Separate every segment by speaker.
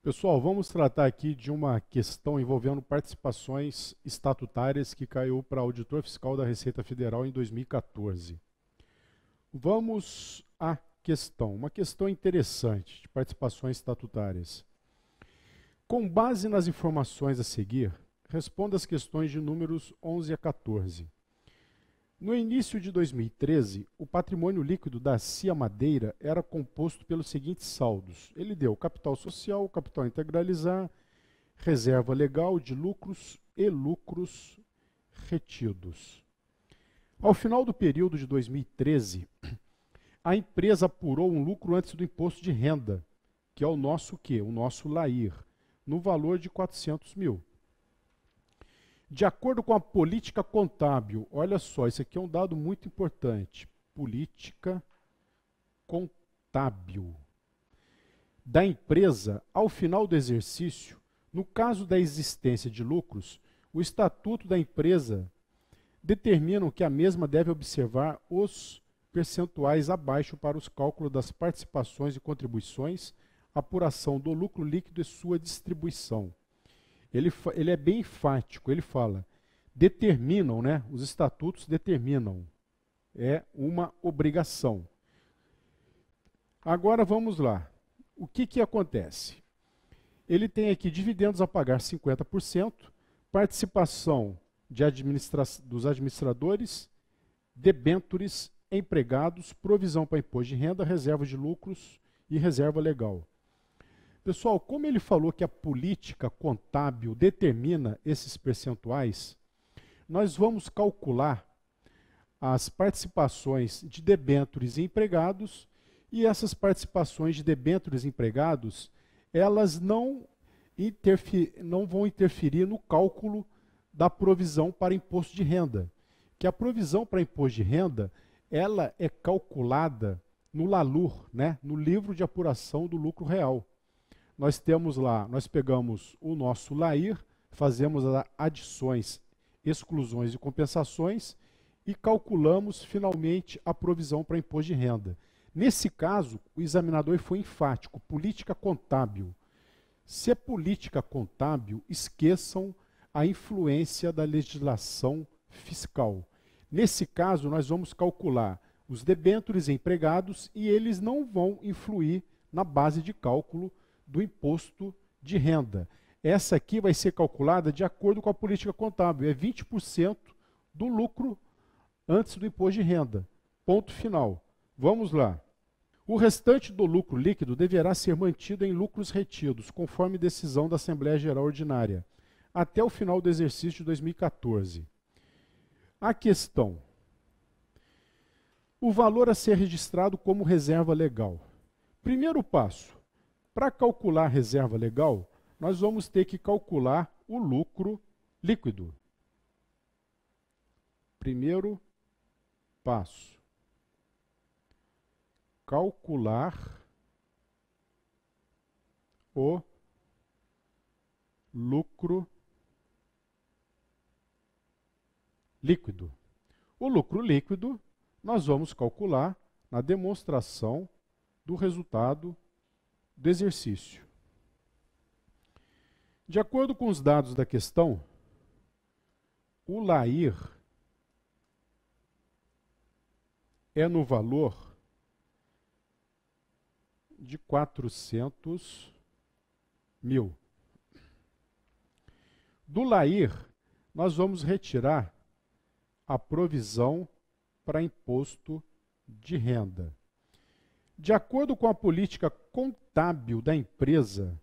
Speaker 1: Pessoal, vamos tratar aqui de uma questão envolvendo participações estatutárias que caiu para auditor fiscal da Receita Federal em 2014. Vamos à questão, uma questão interessante de participações estatutárias. Com base nas informações a seguir, responda as questões de números 11 a 14. No início de 2013, o patrimônio líquido da CIA Madeira era composto pelos seguintes saldos. Ele deu capital social, capital integralizar, reserva legal de lucros e lucros retidos. Ao final do período de 2013, a empresa apurou um lucro antes do imposto de renda, que é o nosso quê? O nosso LAIR, no valor de 400 mil. De acordo com a política contábil, olha só, isso aqui é um dado muito importante. Política contábil da empresa, ao final do exercício, no caso da existência de lucros, o estatuto da empresa determina que a mesma deve observar os percentuais abaixo para os cálculos das participações e contribuições, apuração do lucro líquido e sua distribuição. Ele é bem enfático, ele fala, determinam, né? Os estatutos determinam. É uma obrigação. Agora vamos lá. O que acontece? Ele tem aqui dividendos a pagar 50%, participação dos administradores, debêntures, empregados, provisão para imposto de renda, reserva de lucros e reserva legal. Pessoal, como ele falou que a política contábil determina esses percentuais, nós vamos calcular as participações de debêntures e empregados, e essas participações de debêntures e empregados, elas não vão interferir no cálculo da provisão para imposto de renda. Que a provisão para imposto de renda, ela é calculada no LALUR, né? No livro de apuração do lucro real. Nós temos lá, nós pegamos o nosso LAIR, fazemos as adições, exclusões e compensações e calculamos finalmente a provisão para imposto de renda. Nesse caso, o examinador foi enfático, política contábil. Se é política contábil, esqueçam a influência da legislação fiscal. Nesse caso, nós vamos calcular os debêntures empregados e eles não vão influir na base de cálculo do imposto de renda. Essa aqui vai ser calculada de acordo com a política contábil, é 20% do lucro antes do imposto de renda. Ponto final. Vamos lá. O restante do lucro líquido deverá ser mantido em lucros retidos, conforme decisão da Assembleia Geral Ordinária, até o final do exercício de 2014. A questão. O valor a ser registrado como reserva legal. Primeiro passo. Para calcular a reserva legal, nós vamos ter que calcular o lucro líquido. Primeiro passo. Calcular o lucro líquido. O lucro líquido nós vamos calcular na demonstração do resultado do exercício. De acordo com os dados da questão, o LAIR é no valor de 400 mil. Do LAIR, nós vamos retirar a provisão para imposto de renda. De acordo com a política contábil da empresa,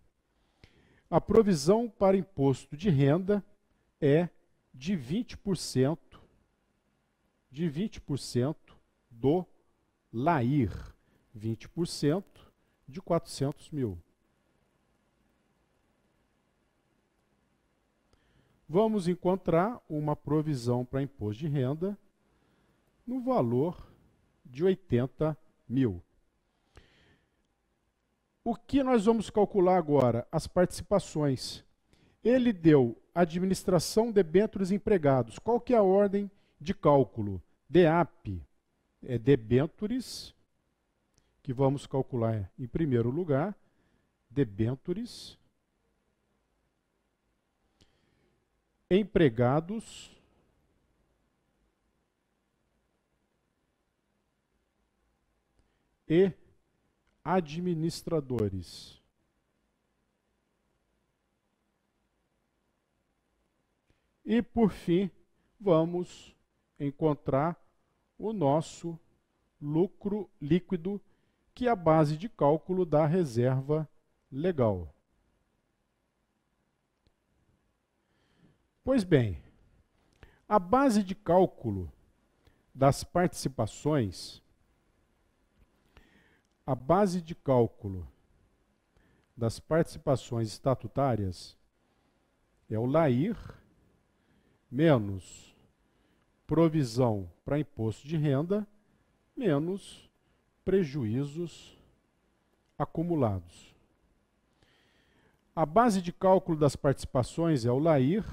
Speaker 1: a provisão para imposto de renda é de 20% do LAIR, 20% de 400 mil. Vamos encontrar uma provisão para imposto de renda no valor de 80 mil. O que nós vamos calcular agora? As participações. Ele deu administração, debêntures e empregados. Qual que é a ordem de cálculo? DEAP é debêntures, que vamos calcular em primeiro lugar, debêntures, empregados e administradores. E, por fim, vamos encontrar o nosso lucro líquido, que é a base de cálculo da reserva legal. Pois bem, a base de cálculo das participações, estatutárias é o LAIR menos provisão para imposto de renda menos prejuízos acumulados. A base de cálculo das participações é o LAIR,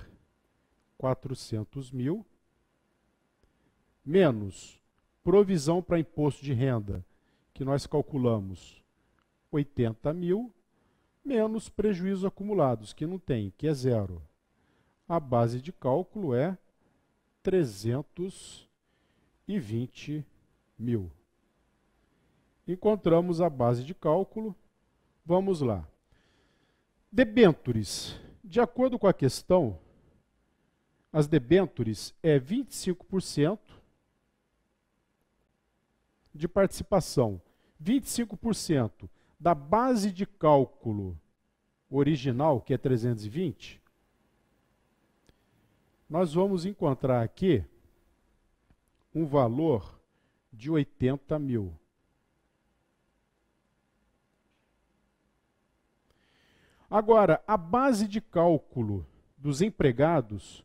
Speaker 1: 400 mil, menos provisão para imposto de renda, que nós calculamos 80 mil, menos prejuízos acumulados, que não tem, que é zero. A base de cálculo é 320 mil. Encontramos a base de cálculo. Vamos lá. Debêntures. De acordo com a questão, as debêntures é 25% de participação. 25% da base de cálculo original, que é 320, nós vamos encontrar aqui um valor de 80 mil. Agora, a base de cálculo dos empregados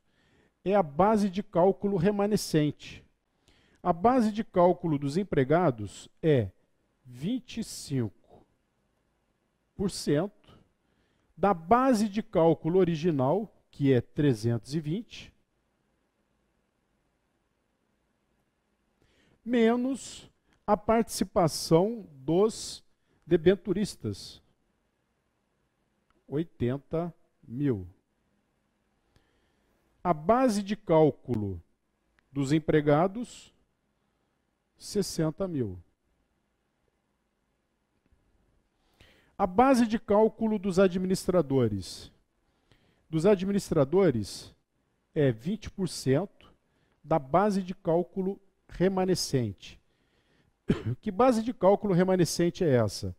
Speaker 1: é a base de cálculo remanescente. A base de cálculo dos empregados é 25% da base de cálculo original, que é 320, menos a participação dos debenturistas, 80 mil. A base de cálculo dos empregados, 60 mil. A base de cálculo dos administradores. Dos administradores é 20% da base de cálculo remanescente. Que base de cálculo remanescente é essa?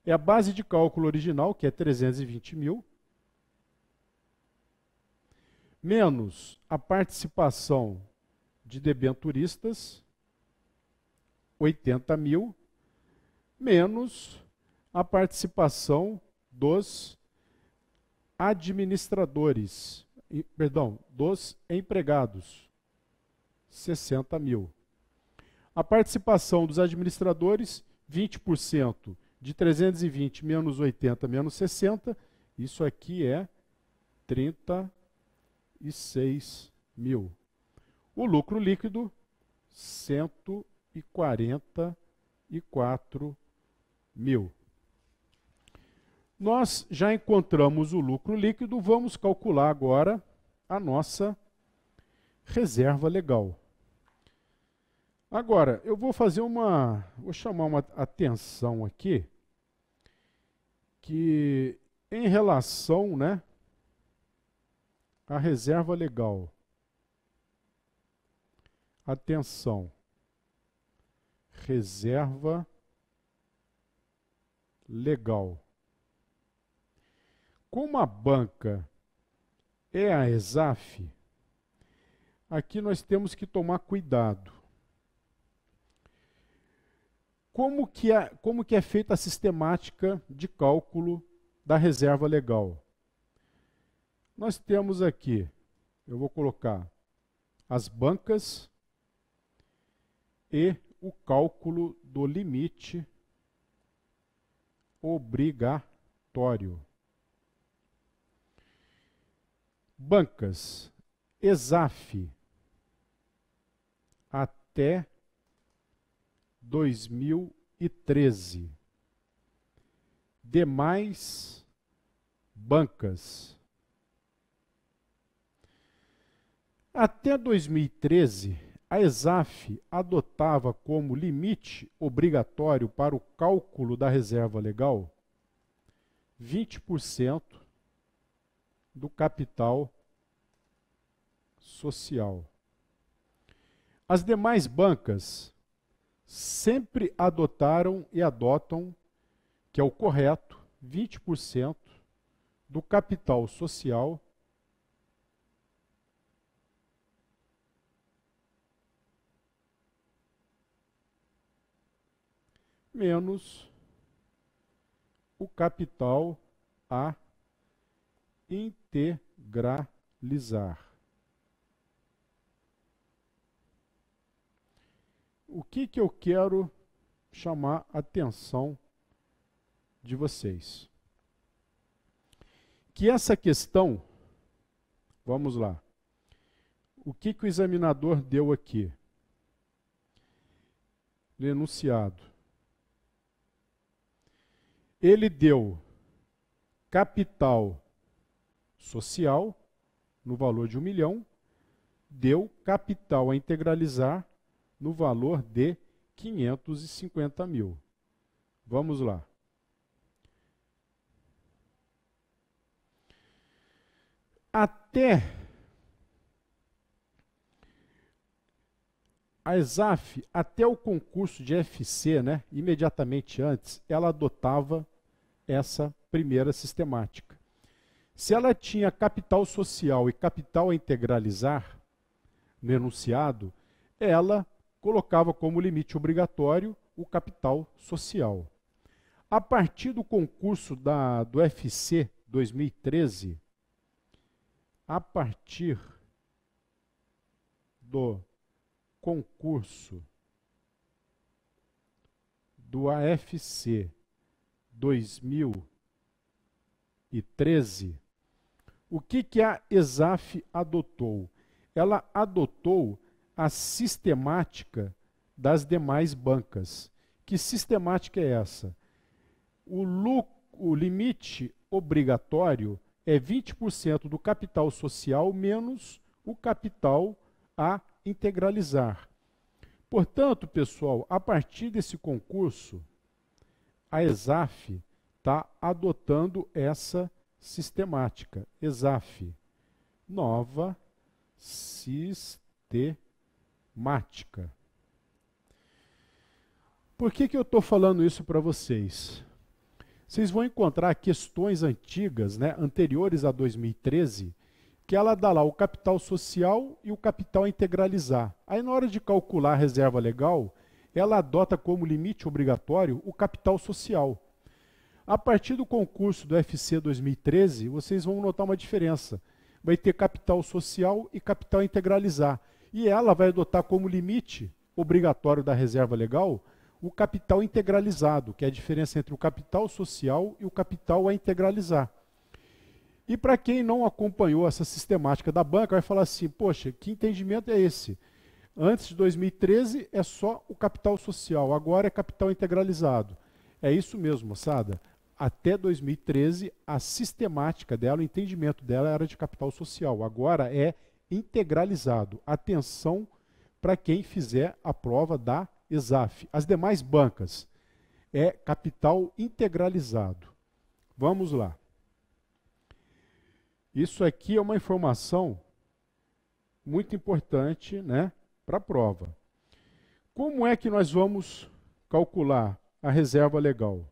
Speaker 1: É a base de cálculo original, que é 320 mil, menos a participação de debenturistas, 80 mil, menos a participação dos administradores, dos empregados, 60 mil. A participação dos administradores, 20% de 320 menos 80 menos 60, isso aqui é 36 mil. O lucro líquido, 144 mil. Nós já encontramos o lucro líquido, vamos calcular agora a nossa reserva legal. Agora, eu vou chamar uma atenção aqui, que em relação, à reserva legal. Atenção. Reserva legal. Como a banca é a ESAF, aqui nós temos que tomar cuidado. Como que é feita a sistemática de cálculo da reserva legal? Nós temos aqui, eu vou colocar as bancas e o cálculo do limite obrigatório. Bancas, ESAF, até 2013. Demais bancas. Até 2013, a ESAF adotava como limite obrigatório para o cálculo da reserva legal 20% do capital social. As demais bancas sempre adotaram e adotam, que é o correto, 20% do capital social menos o capital a integralizar. O que eu quero chamar a atenção de vocês? Que essa questão, vamos lá, o que o examinador deu aqui? No enunciado. Ele deu capital social no valor de 1 milhão, deu capital a integralizar no valor de 550 mil. Vamos lá. Até a ESAF, até o concurso de FC, né, imediatamente antes, ela adotava essa primeira sistemática. Se ela tinha capital social e capital a integralizar no enunciado, ela colocava como limite obrigatório o capital social. A partir do concurso do FC 2013, a partir do concurso do AFC 2013, o que a ESAF adotou? Ela adotou a sistemática das demais bancas. Que sistemática é essa? O limite obrigatório é 20% do capital social menos o capital a integralizar. Portanto, pessoal, a partir desse concurso, a ESAF está adotando essa sistemática. ESAF, nova sistemática. Por que eu estou falando isso para vocês? Vocês vão encontrar questões antigas, né, anteriores a 2013, que ela dá lá o capital social e o capital a integralizar. Aí, na hora de calcular a reserva legal, ela adota como limite obrigatório o capital social. A partir do concurso do FC 2013, vocês vão notar uma diferença. Vai ter capital social e capital a integralizar. E ela vai adotar como limite obrigatório da reserva legal o capital integralizado, que é a diferença entre o capital social e o capital a integralizar. E para quem não acompanhou essa sistemática da banca, vai falar assim, poxa, que entendimento é esse? Antes de 2013 é só o capital social, agora é capital integralizado. É isso mesmo, moçada. Até 2013, a sistemática dela, o entendimento dela era de capital social. Agora é integralizado. Atenção para quem fizer a prova da ESAF. As demais bancas é capital integralizado. Vamos lá. Isso aqui é uma informação muito importante, né, para a prova. Como é que nós vamos calcular a reserva legal?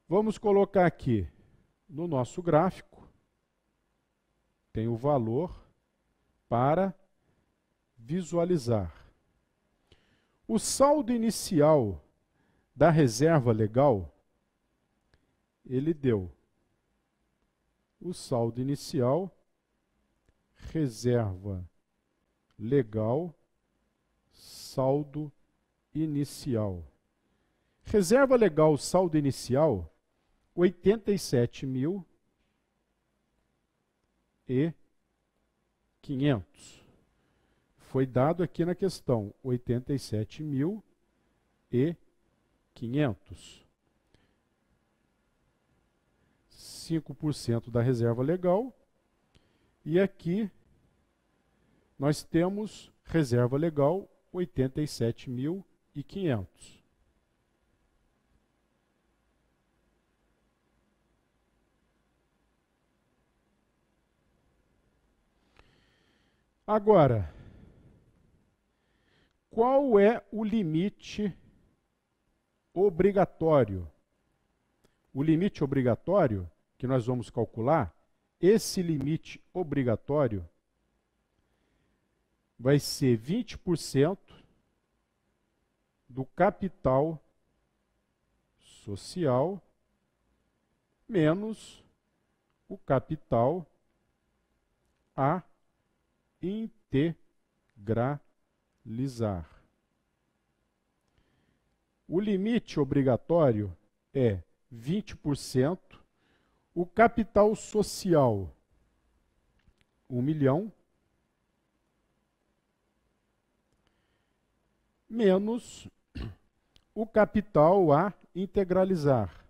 Speaker 1: Vamos colocar aqui no nosso gráfico, tem o valor para visualizar. O saldo inicial da reserva legal, ele deu o saldo inicial, reserva legal, saldo inicial. Reserva legal, saldo inicial, 87.500. Foi dado aqui na questão, 87.500. 5% da reserva legal. E aqui, nós temos reserva legal 87.500. Agora, qual é o limite obrigatório? O limite obrigatório que nós vamos calcular, esse limite obrigatório vai ser 20% do capital social menos o capital a integralizar. O limite obrigatório é 20%, o capital social 1 milhão, menos o capital a integralizar,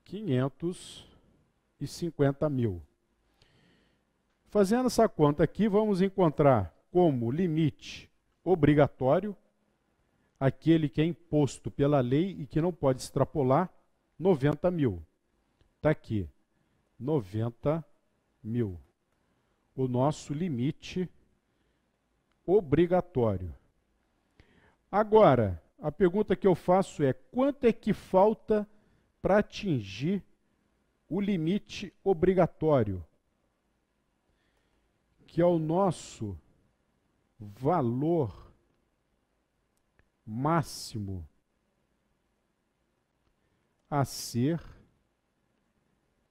Speaker 1: 550 mil. Fazendo essa conta aqui, vamos encontrar como limite obrigatório, aquele que é imposto pela lei e que não pode extrapolar, 90 mil. Está aqui, 90 mil. O nosso limite obrigatório. Agora, a pergunta que eu faço é: quanto é que falta para atingir o limite obrigatório, que é o nosso valor máximo a ser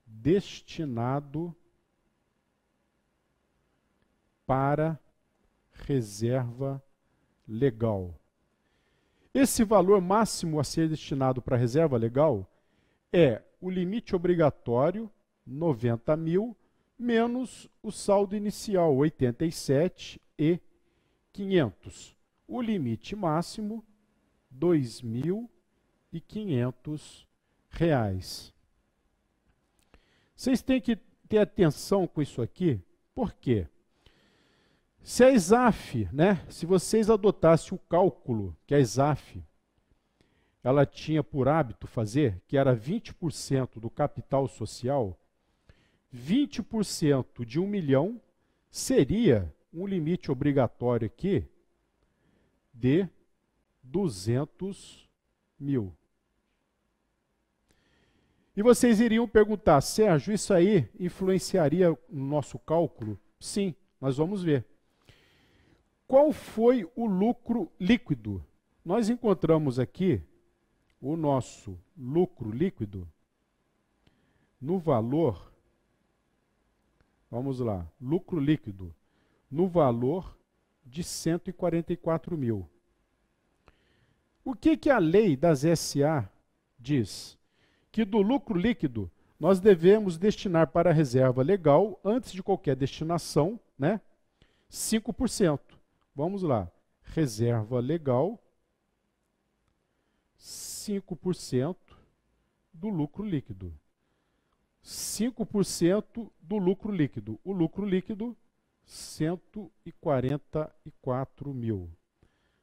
Speaker 1: destinado para reserva legal? Esse valor máximo a ser destinado para reserva legal é o limite obrigatório, 90 mil, menos o saldo inicial, 87.500. O limite máximo, R$ 2.500. Vocês têm que ter atenção com isso aqui, por quê? Se a ESAF, se vocês adotassem o cálculo que a ESAF ela tinha por hábito fazer, que era 20% do capital social, 20% de 1 milhão seria um limite obrigatório aqui de 200 mil. E vocês iriam perguntar: Sérgio, isso aí influenciaria no nosso cálculo? Sim, nós vamos ver. Qual foi o lucro líquido? Nós encontramos aqui o nosso lucro líquido no valor, vamos lá, lucro líquido no valor de 144 mil. O que a lei das SA diz? Que do lucro líquido nós devemos destinar para a reserva legal, antes de qualquer destinação, 5%. Vamos lá, reserva legal, 5% do lucro líquido. 5% do lucro líquido. O lucro líquido, 144 mil.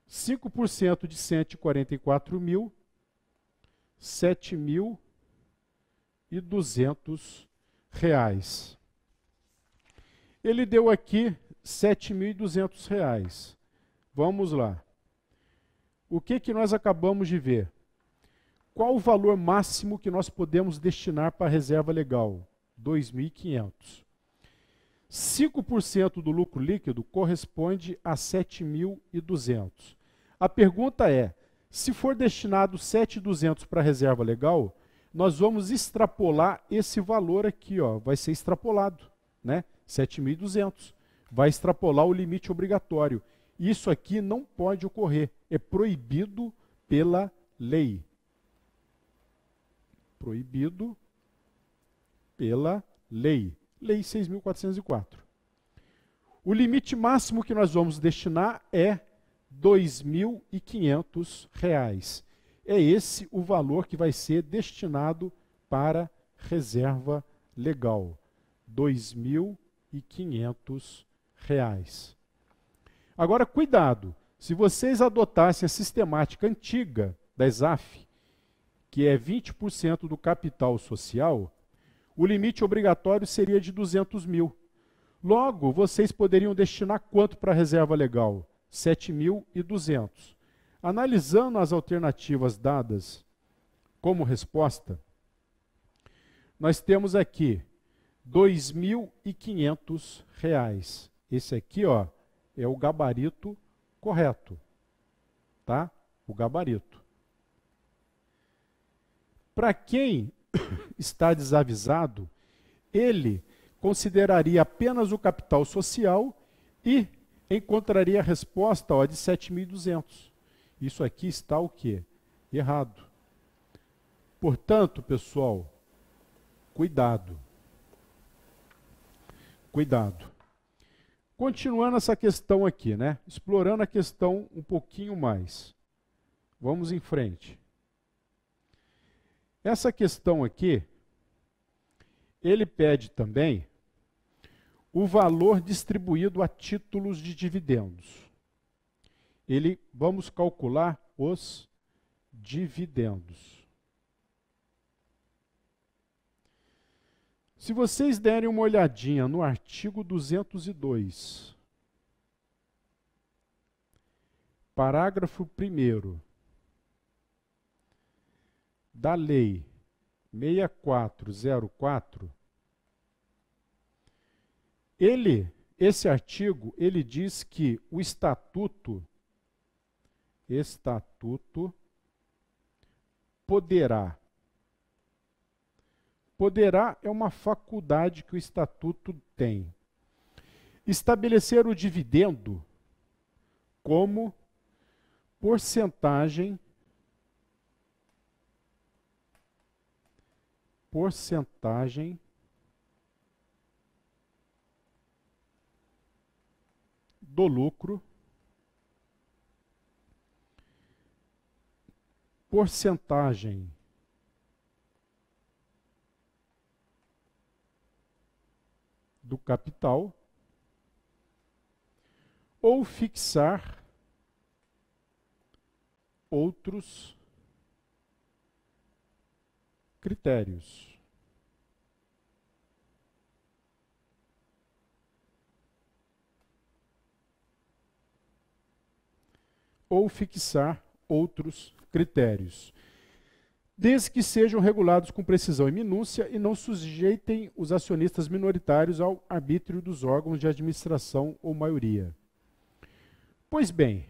Speaker 1: 5% de 144 mil, R$ 7.200. Ele deu aqui R$ 7.200. Vamos lá. O que nós acabamos de ver? Qual o valor máximo que nós podemos destinar para a reserva legal? 2.500. 5% do lucro líquido corresponde a 7.200. A pergunta é: se for destinado 7.200 para a reserva legal, nós vamos extrapolar esse valor aqui, vai ser extrapolado, 7.200. Vai extrapolar o limite obrigatório. Isso aqui não pode ocorrer, é proibido pela lei. Proibido pela lei. Lei 6.404. O limite máximo que nós vamos destinar é R$ 2.500. É esse o valor que vai ser destinado para reserva legal. R$ 2.500. Agora, cuidado, se vocês adotassem a sistemática antiga da ESAF, que é 20% do capital social, o limite obrigatório seria de 200 mil. Logo, vocês poderiam destinar quanto para a reserva legal? 7.200. Analisando as alternativas dadas como resposta, nós temos aqui R$ 2.500. Esse aqui, ó, é o gabarito correto, tá? O gabarito. Para quem está desavisado, ele consideraria apenas o capital social e encontraria a resposta, ó, de 7.200. Isso aqui está o quê? Errado. Portanto, pessoal, cuidado. Cuidado. Continuando essa questão aqui, né? Explorando a questão um pouquinho mais. Vamos em frente. Essa questão aqui, ele pede também o valor distribuído a títulos de dividendos. Vamos calcular os dividendos. Se vocês derem uma olhadinha no artigo 202, parágrafo 1º da Lei 6404, esse artigo, ele diz que o estatuto poderá é uma faculdade que o estatuto tem. Estabelecer o dividendo como porcentagem do lucro, porcentagem do capital, ou fixar outros critérios. Ou fixar outros critérios, desde que sejam regulados com precisão e minúcia e não sujeitem os acionistas minoritários ao arbítrio dos órgãos de administração ou maioria. Pois bem,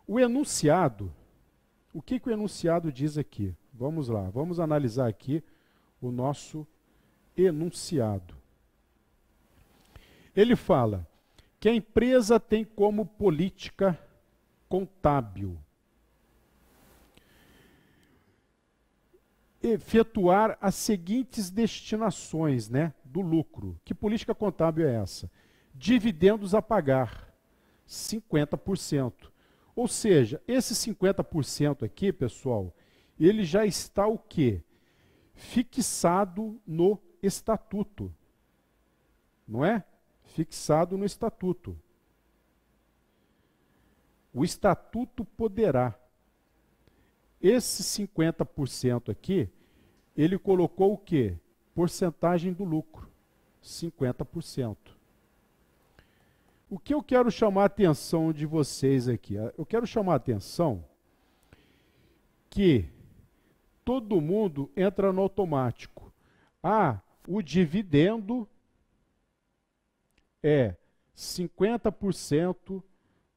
Speaker 1: o enunciado, o que o enunciado diz aqui? Vamos lá, vamos analisar aqui o nosso enunciado. Ele fala que a empresa tem como política contábil efetuar as seguintes destinações, né, do lucro. Que política contábil é essa? Dividendos a pagar, 50%. Ou seja, esse 50% aqui, pessoal, ele já está o quê? Fixado no estatuto. Não é? Fixado no estatuto. O estatuto poderá. Esse 50% aqui, ele colocou o quê? Porcentagem do lucro, 50%. O que eu quero chamar a atenção de vocês aqui? Eu quero chamar a atenção que todo mundo entra no automático. Ah, o dividendo é 50%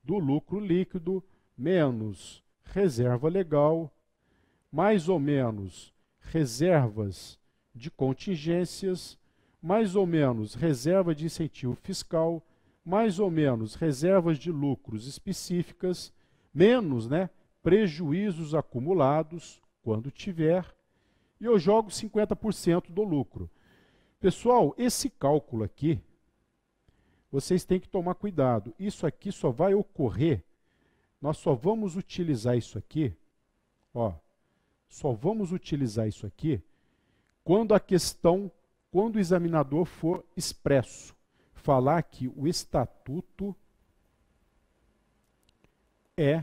Speaker 1: do lucro líquido menos reserva legal, mais ou menos reservas de contingências, mais ou menos reserva de incentivo fiscal, mais ou menos reservas de lucros específicas, menos, né, prejuízos acumulados, quando tiver, e eu jogo 50% do lucro. Pessoal, esse cálculo aqui, vocês têm que tomar cuidado. Isso aqui só vai ocorrer, nós só vamos utilizar isso aqui, ó, só vamos utilizar isso aqui quando a questão, quando o examinador for expresso, falar que o estatuto é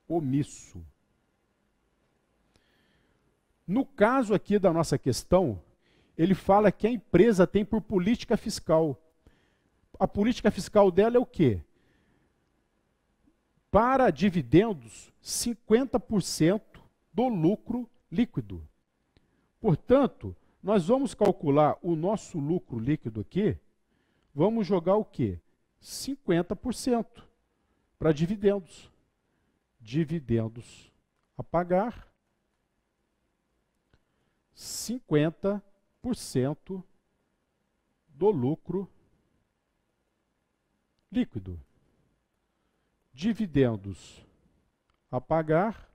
Speaker 1: omisso. No caso aqui da nossa questão, ele fala que a empresa tem por política fiscal. A política fiscal dela é o quê? Para dividendos, 50% do lucro líquido. Portanto, nós vamos calcular o nosso lucro líquido aqui, vamos jogar o quê? 50% para dividendos. Dividendos a pagar, 50% do lucro líquido. Dividendos a pagar,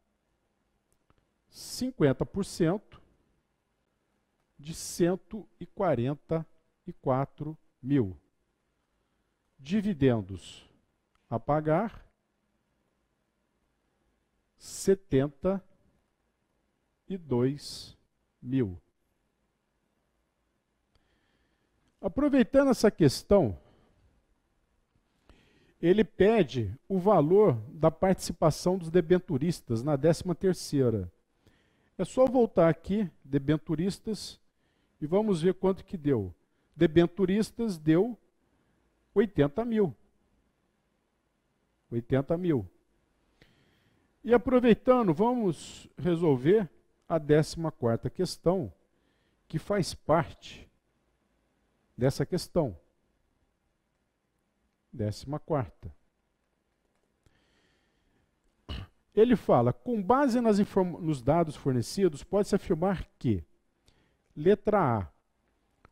Speaker 1: 50% de 144 mil. Dividendos a pagar, 72 mil. Aproveitando essa questão, ele pede o valor da participação dos debenturistas na 13ª. É só voltar aqui, debenturistas, e vamos ver quanto que deu. Debenturistas deu 80 mil. 80 mil. E aproveitando, vamos resolver a 14ª questão, que faz parte dessa questão. 14ª. Ele fala, com base nos dados fornecidos, pode-se afirmar que, letra A,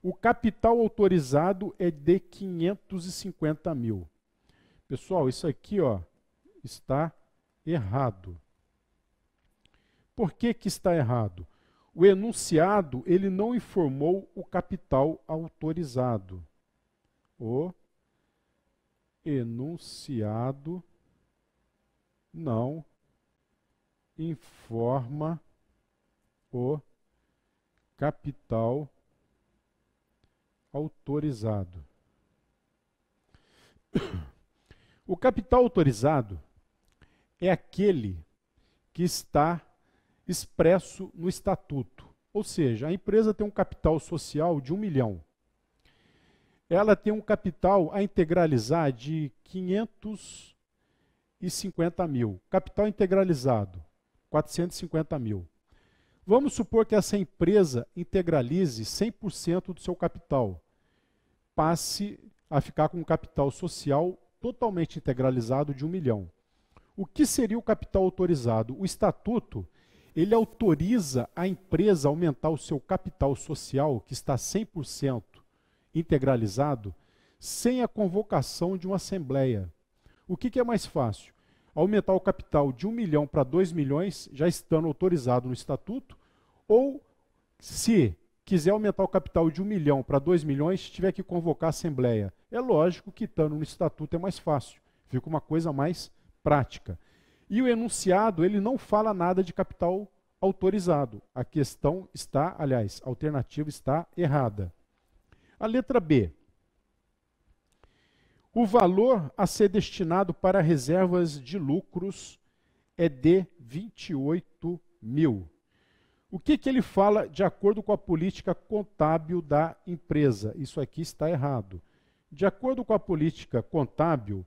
Speaker 1: o capital autorizado é de 550 mil. Pessoal, isso aqui está errado. Por que que está errado? O enunciado, ele não informou o capital autorizado. O enunciado não informa o capital autorizado. O capital autorizado é aquele que está expresso no estatuto. Ou seja, a empresa tem um capital social de 1 milhão. Ela tem um capital a integralizar de 550 mil. Capital integralizado, 450 mil. Vamos supor que essa empresa integralize 100% do seu capital. Passe a ficar com um capital social totalmente integralizado de 1 milhão. O que seria o capital autorizado? O estatuto, ele autoriza a empresa a aumentar o seu capital social, que está 100% integralizado, sem a convocação de uma assembleia. O que é mais fácil? Aumentar o capital de 1 milhão para 2 milhões, já estando autorizado no estatuto, ou, se quiser aumentar o capital de 1 milhão para 2 milhões, tiver que convocar a assembleia. É lógico que estando no estatuto é mais fácil, fica uma coisa mais prática. E o enunciado, ele não fala nada de capital autorizado. A questão está, aliás, a alternativa está errada. A letra B. O valor a ser destinado para reservas de lucros é de 28 mil. O que ele fala de acordo com a política contábil da empresa? Isso aqui está errado. De acordo com a política contábil,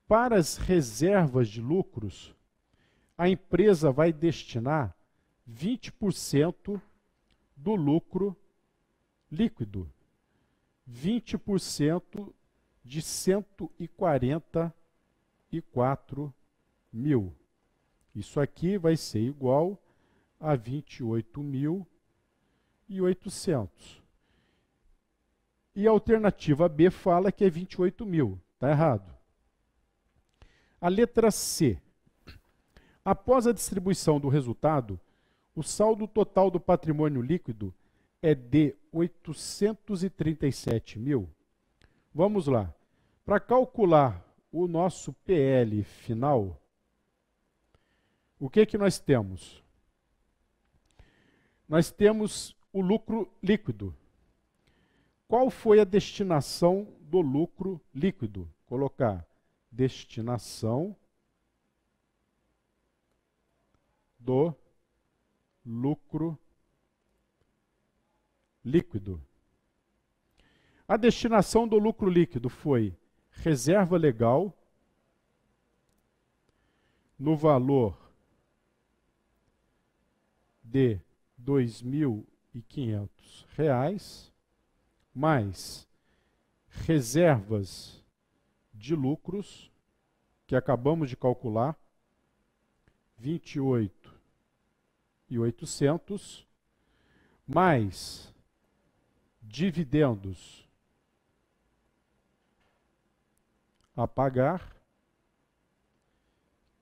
Speaker 1: para as reservas de lucros, a empresa vai destinar 20% do lucro líquido. 20% de 144 mil. Isso aqui vai ser igual a 28.800. E a alternativa B fala que é 28 mil. Está errado. A letra C. Após a distribuição do resultado, o saldo total do patrimônio líquido é de 837 mil. Vamos lá. Para calcular o nosso PL final, o que nós temos? Nós temos o lucro líquido. Qual foi a destinação do lucro líquido? Colocar destinação do lucro líquido. A destinação do lucro líquido foi reserva legal no valor de R$ 2.500, mais reservas de lucros, que acabamos de calcular, 28.800, mais dividendos a pagar,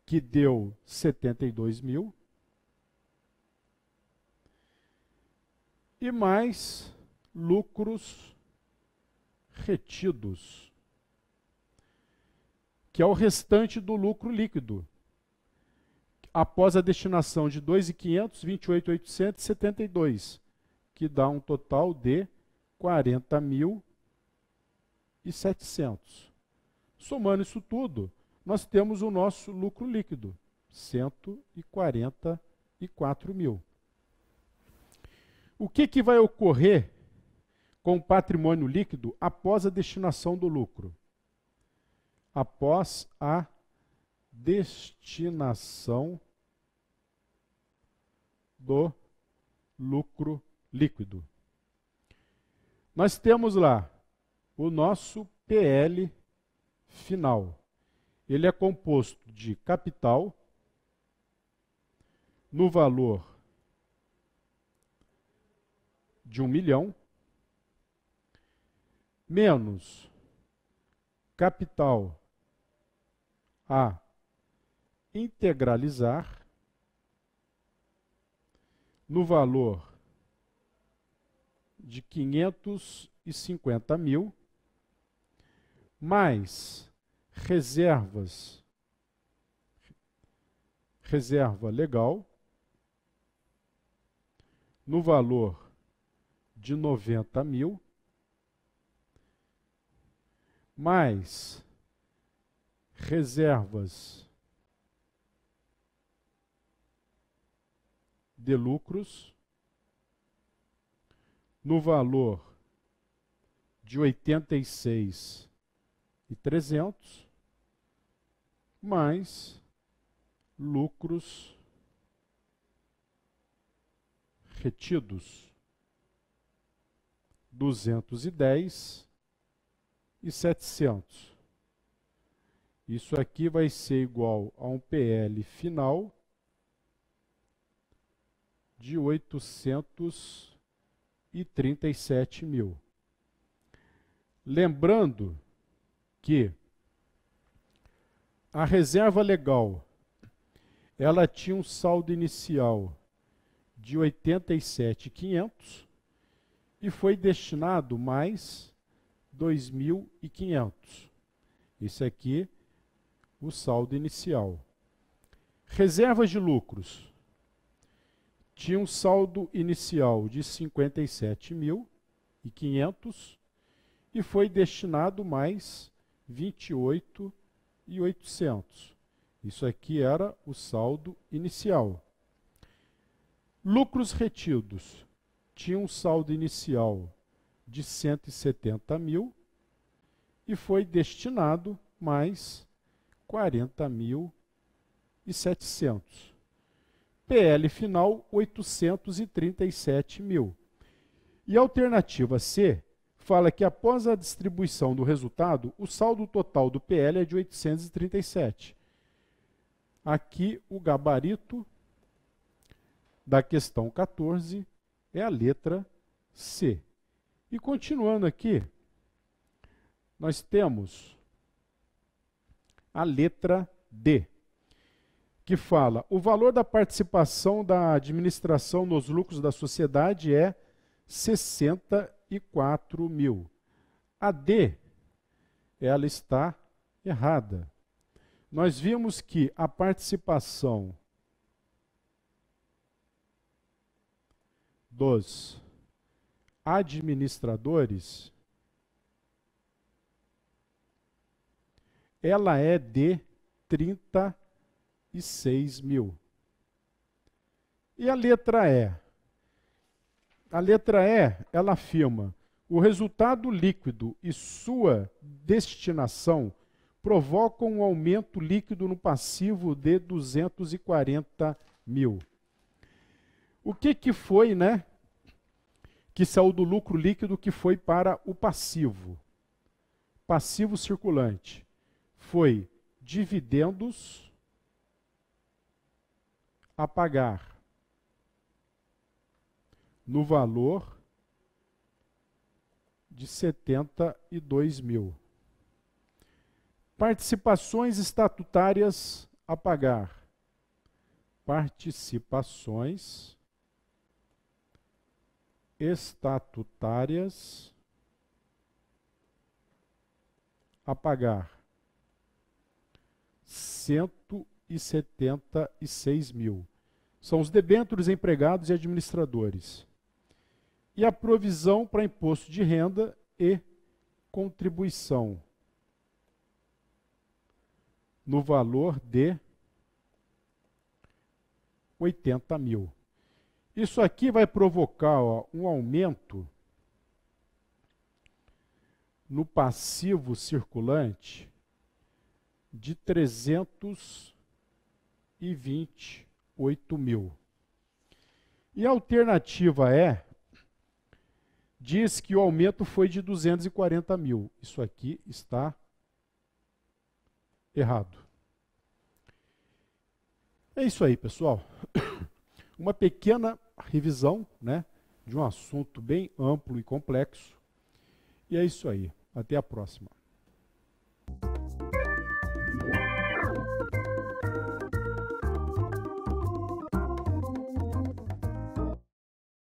Speaker 1: que deu 72 mil, e mais lucros retidos, que é o restante do lucro líquido, após a destinação de 2.500, 28.800 e 72, que dá um total de 40.700. Somando isso tudo, nós temos o nosso lucro líquido, 144 mil. O que vai ocorrer com o patrimônio líquido após a destinação do lucro? Após a destinação do lucro líquido. Nós temos lá o nosso PL final. Ele é composto de capital no valor de 1 milhão, menos capital a integralizar no valor de 550 mil, mais reserva legal, no valor de 90 mil, mais reservas de lucros, no valor de 86.300, mais lucros retidos, 210.700. Isso aqui vai ser igual a um PL final de 837 mil. Lembrando que a reserva legal, ela tinha um saldo inicial de 87.500 e foi destinado mais 2.500. Isso aqui, o saldo inicial. Reservas de lucros. Tinha um saldo inicial de 57.500 e foi destinado mais 28.800. Isso aqui era o saldo inicial. Lucros retidos. Tinha um saldo inicial de 170 mil e foi destinado mais 40.700. PL final, 837 mil. E a alternativa C fala que após a distribuição do resultado, o saldo total do PL é de 837. Aqui o gabarito da questão 14 é a letra C. E continuando aqui, nós temos a letra D, que fala: o valor da participação da administração nos lucros da sociedade é 64 mil. A D, ela está errada. Nós vimos que a participação dos administradores ela é de 36 mil. E a letra E? A letra E, ela afirma: o resultado líquido e sua destinação provocam um aumento líquido no passivo de 240 mil. O que foi, né? Que saiu do lucro líquido que foi para o passivo. Passivo circulante. Foi dividendos a pagar no valor de 72 mil. Participações estatutárias a pagar. Participações estatutárias a pagar 176 mil. São os debêntures empregados e administradores. E a provisão para imposto de renda e contribuição no valor de 80 mil. Isso aqui vai provocar um aumento no passivo circulante de 328 mil. E a alternativa diz que o aumento foi de 240 mil. Isso aqui está errado. É isso aí, pessoal. Uma pequena revisão, né, de um assunto bem amplo e complexo. E é isso aí. Até a próxima.